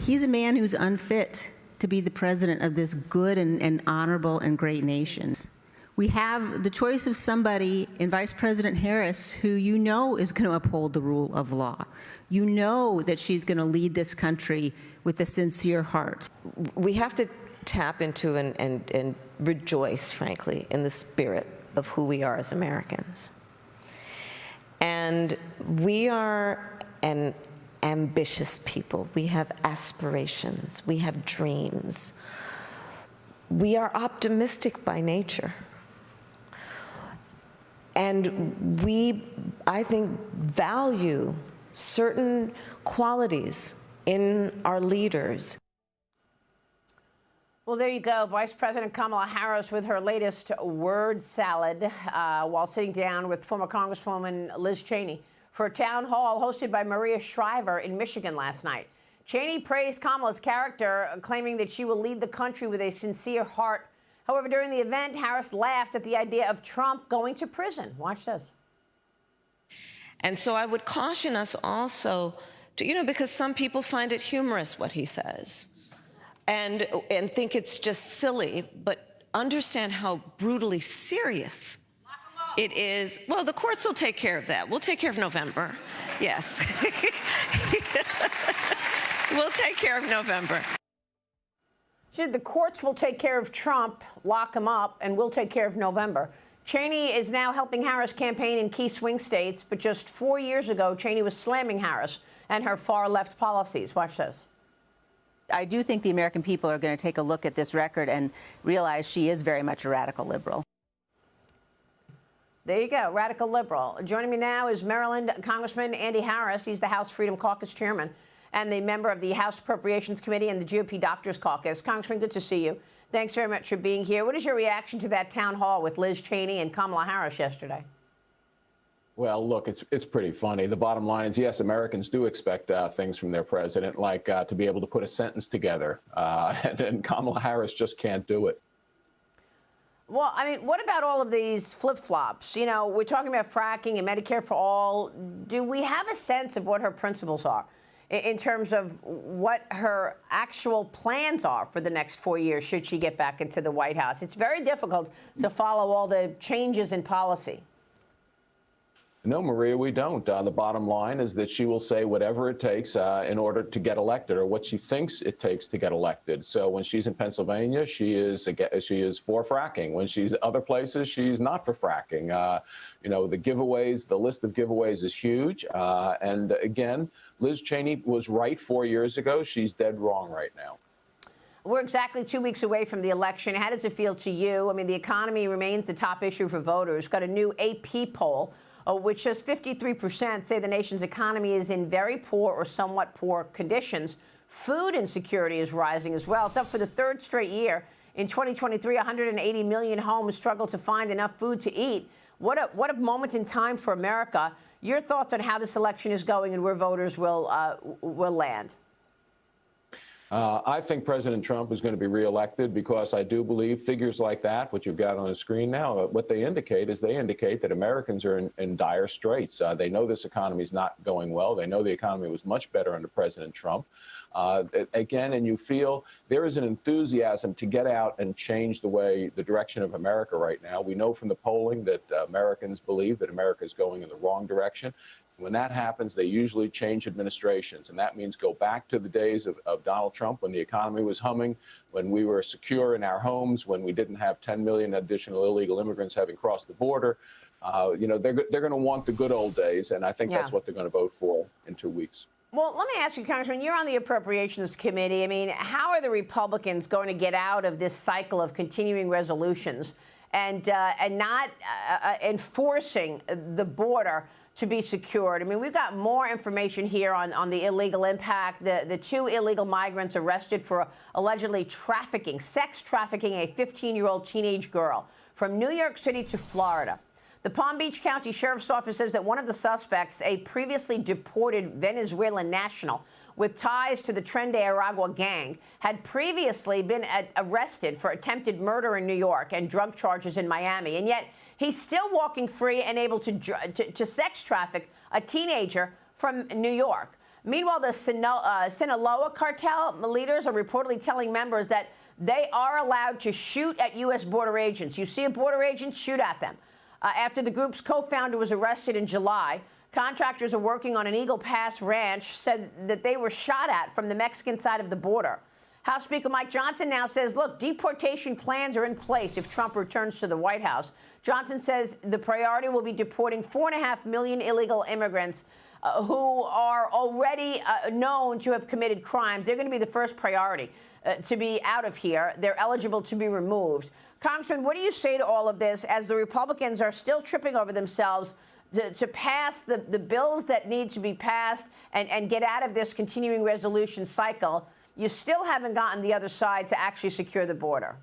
He's a man who's unfit to be the president of this good and honorable and great nation. We have the choice of somebody in Vice President Harris who you know is going to uphold the rule of law. You know that she's going to lead this country with a sincere heart. We have to tap into and rejoice, frankly, in the spirit of who we are as Americans. And we are an ambitious people. We have aspirations. We have dreams. We are optimistic by nature. And we, I think, value certain qualities in our leaders. Well, there you go. Vice President Kamala Harris with her latest word salad while sitting down with former Congresswoman Liz Cheney for a town hall hosted by Maria Shriver in Michigan last night. Cheney praised Kamala's character, claiming that she will lead the country with a sincere heart. However, during the event, Harris laughed at the idea of Trump going to prison. Watch this. And so I would caution us also to, because some people find it humorous what he says and think it's just silly, but understand how brutally serious it is. Well, the courts will take care of that. We'll take care of November. Yes. We'll take care of November. The courts will take care of Trump, lock him up, and we'll take care of November. Cheney is now helping Harris campaign in key swing states, but just 4 years ago, Cheney was slamming Harris and her far-left policies. Watch this. I do think the American people are going to take a look at this record and realize she is very much a radical liberal. There you go, radical liberal. Joining me now is Maryland Congressman Andy Harris. He's the House Freedom Caucus chairman and the member of the House Appropriations Committee and the GOP Doctors Caucus. Congressman, good to see you. Thanks very much for being here. What is your reaction to that town hall with Liz Cheney and Kamala Harris yesterday? Well, look, it's pretty funny. The bottom line is, yes, Americans do expect things from their president, like to be able to put a sentence together. And Kamala Harris just can't do it. Well, I mean, what about all of these flip-flops? We're talking about fracking and Medicare for all. Do we have a sense of what her principles are in terms of what her actual plans are for the next 4 years should she get back into the White House? It's very difficult to follow all the changes in policy. No, Maria, we don't. The bottom line is that she will say whatever it takes in order to get elected, or what she thinks it takes to get elected. So when she's in Pennsylvania, she is for fracking. When she's other places, she's not for fracking. The giveaways, the list of giveaways is huge. And again, Liz Cheney was right 4 years ago. She's dead wrong right now. We're exactly 2 weeks away from the election. How does it feel to you? I mean, the economy remains the top issue for voters. Got a new AP poll which says 53% say the nation's economy is in very poor or somewhat poor conditions. Food insecurity is rising as well. It's up for the third straight year. In 2023, 180 million homes struggle to find enough food to eat. What a moment in time for America. Your thoughts on how this election is going and where voters will land? I think President Trump is going to be reelected because I do believe figures like that, what you've got on the screen now, what they indicate that Americans are in dire straits. They know this economy is not going well. They know the economy was much better under President Trump. Again, and you feel there is an enthusiasm to get out and change the direction of America right now. We know from the polling that Americans believe that America is going in the wrong direction. When that happens, they usually change administrations, and that means go back to the days of Donald Trump when the economy was humming, when we were secure in our homes, when we didn't have 10 million additional illegal immigrants having crossed the border. They're going to want the good old days, and I think that's what they're going to vote for in 2 weeks. Well, let me ask you, Congressman, you're on the Appropriations Committee. I mean, how are the Republicans going to get out of this cycle of continuing resolutions and not enforcing the border to be secured? I mean, we've got more information here on the illegal impact. The 2 illegal migrants arrested for allegedly sex trafficking a 15-year-old teenage girl from New York City to Florida. The Palm Beach County Sheriff's Office says that one of the suspects, a previously deported Venezuelan national with ties to the Tren de Aragua gang, had previously been arrested for attempted murder in New York and drug charges in Miami. And yet he's still walking free and able to sex traffic a teenager from New York. Meanwhile, the Sinaloa cartel leaders are reportedly telling members that they are allowed to shoot at U.S. border agents. You see a border agent, shoot at them. After the group's co-founder was arrested in July, contractors are working on an Eagle Pass ranch said that they were shot at from the Mexican side of the border. House Speaker Mike Johnson now says, look, deportation plans are in place if Trump returns to the White House. Johnson says the priority will be deporting 4.5 million illegal immigrants who are already known to have committed crimes. They're going to be the first priority to be out of here. They're eligible to be removed. Congressman, what do you say to all of this as the Republicans are still tripping over themselves to pass the bills that need to be passed and get out of this continuing resolution cycle? You still haven't gotten the other side to actually secure the border.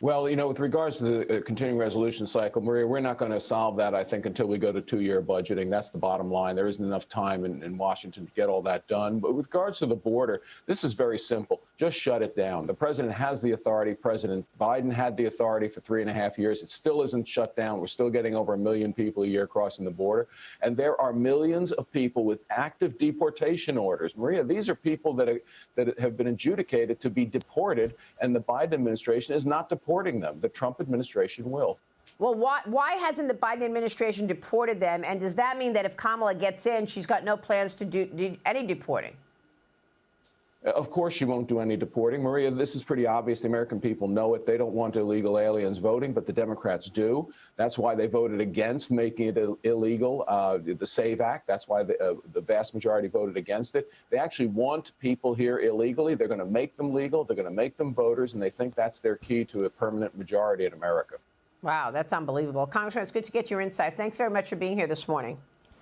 Well, with regards to the continuing resolution cycle, Maria, we're not going to solve that, I think, until we go to two-year budgeting. That's the bottom line. There isn't enough time in Washington to get all that done. But with regards to the border, this is very simple. Just shut it down. The president has the authority. President Biden had the authority for 3.5 years. It still isn't shut down. We're still getting over 1 million people a year crossing the border. And there are millions of people with active deportation orders. Maria, these are people that have been adjudicated to be deported, and the Biden administration is not deporting them. The Trump administration will. Well, why hasn't the Biden administration deported them? And does that mean that if Kamala gets in, she's got no plans to do any deporting? Of course she won't do any deporting. Maria, this is pretty obvious. The American people know it. They don't want illegal aliens voting, but the Democrats do. That's why they voted against making it illegal, the SAVE Act. That's why the vast majority voted against it. They actually want people here illegally. They're going to make them legal. They're going to make them voters, and they think that's their key to a permanent majority in America. Wow, that's unbelievable. Congressman, it's good to get your insight. Thanks very much for being here this morning.